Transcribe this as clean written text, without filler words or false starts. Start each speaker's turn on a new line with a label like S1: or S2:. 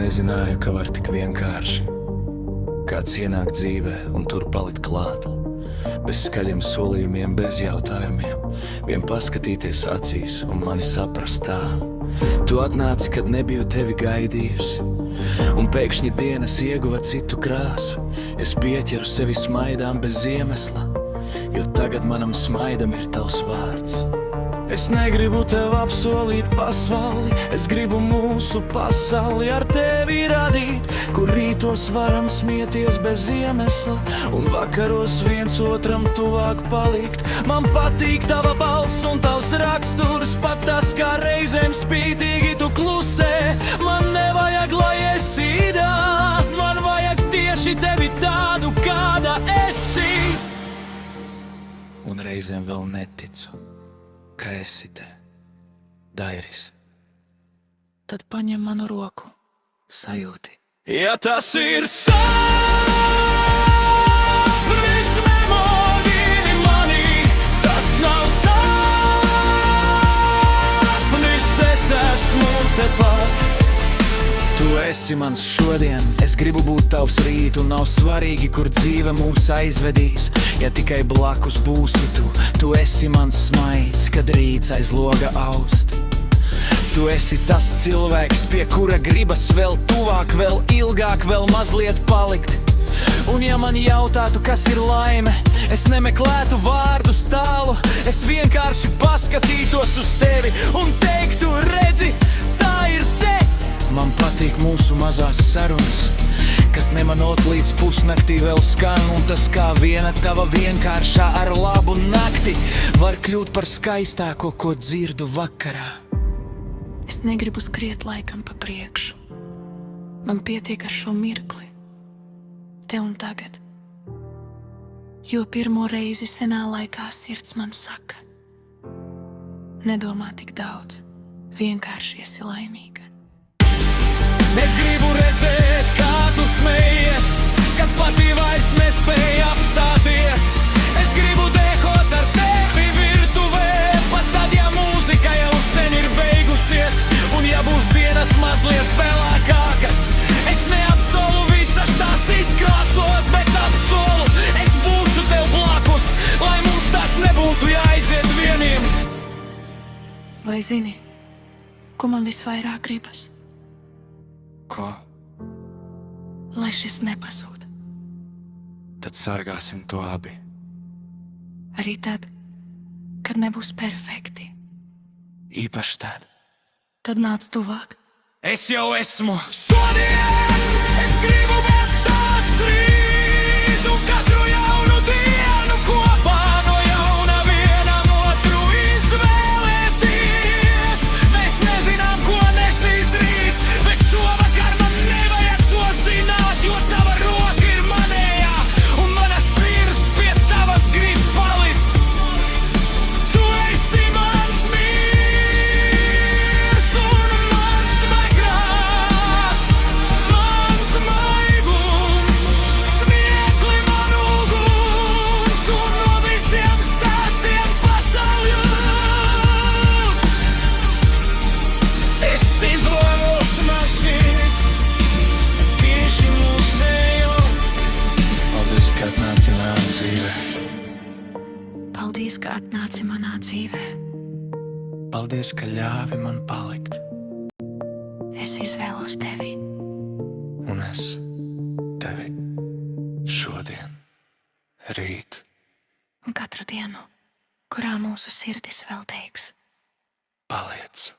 S1: nezināju, ka var tik vienkārši kāds ienākt dzīvē un tur palikt klāt. Bez skaļiem solījumiem, bez jautājumiem, vien paskatīties acīs un mani saprast tā. Tu atnāci, kad nebiju tevi gaidījusi, un pēkšņi dienas ieguva citu krāsu. Es pieķeru sevi smaidām bez iemesla, jo tagad manam smaidam ir tavs vārds. Es negribu tev apsolīt pasauli, es gribu mūsu pasauli ar tevi radīt, kur rītos varam smieties bez iemesla un vakaros viens otram tuvāk palikt. Man patīk tava balss un tavs raksturs, pat tas, kā reizēm spītīgi tu klusē. Man nevajag, lai esi tā, man vajag tieši tevi tādu, kāda esi. Un reizēm vēl neticu, ka esi te, Dairis. Tad paņem manu roku, sajūti. Ja tas ir sapnis, nemodini mani, tas nav sapnis, es esmu tepat. Tu esi mans šodien, es gribu būt tavs rīt, un nav svarīgi, kur dzīve mūs aizvedīs. Ja tikai blakus būsi tu esi mans smaids, kad rīts aiz loga aust. Tu esi tas cilvēks, pie kura gribas vēl tuvāk, vēl ilgāk, vēl mazliet palikt. Un ja man jautātu, kas ir laime, es nemeklētu vārdus tālu, es vienkārši paskatītos uz tevi un teiktu, redzi, tā ir te. Man patīk mūsu mazās sarunas, kas nemanot līdz pusnaktī vēl skan, un tas kā viena tava vienkāršā ar labu nakti var kļūt par skaistāko, ko dzirdu vakarā. Es negribu skriet laikam pa priekšu, man pietiek ar šo mirkli, te un tagad. Jo pirmo reizi senā laikā sirds man saka, nedomā tik daudz, vienkārši esi laimīga. Es gribu redzēt, kā tu smejies, kad pati vairs nespēja apstāties. Es gribu dehot ar tevi virtuvē, pat tad, ja mūzika jau sen ir beigusies. Un ja būs dienas mazliet pelēkākas, es neapsolu visas tās izkrāsot, bet apsolu, es būšu tev blakus, lai mums tas nebūtu jāaiziet vieniem. Vai zini, ko man visvairāk gribas? Ko? Lai šis nepazūd. Tad sargāsim to abi. Arī tad, kad nebūs perfekti. Īpaši tad. Tad nāc tuvāk. Es jau esmu. Šodien es gribu būt tās rīt, un katru jaunu dienu kopā no jauna vienam otru izvēlēties. Mēs nezinām, ko nesīs rīts, bet šovakar man nevajag to zināt, jo tava roka ir manējā, un mana sirds pie tavas grib palikt. Tu esi mans miers un mans maigrāts, mans maigums, smiekli man uguns, un no visiem stāstiem pasauļu. Es izvēlos mašīt tieši mūsējo. Paldies, ka atnāci manā dzīvē. Paldies, ka atnāci manā dzīvē. Paldies, ka ļāvi man palikt. Es izvēlos tevi. Un es tevi šodien, rīt. Un katru dienu, kurā mūsu sirdis vēl teiks. Paliec.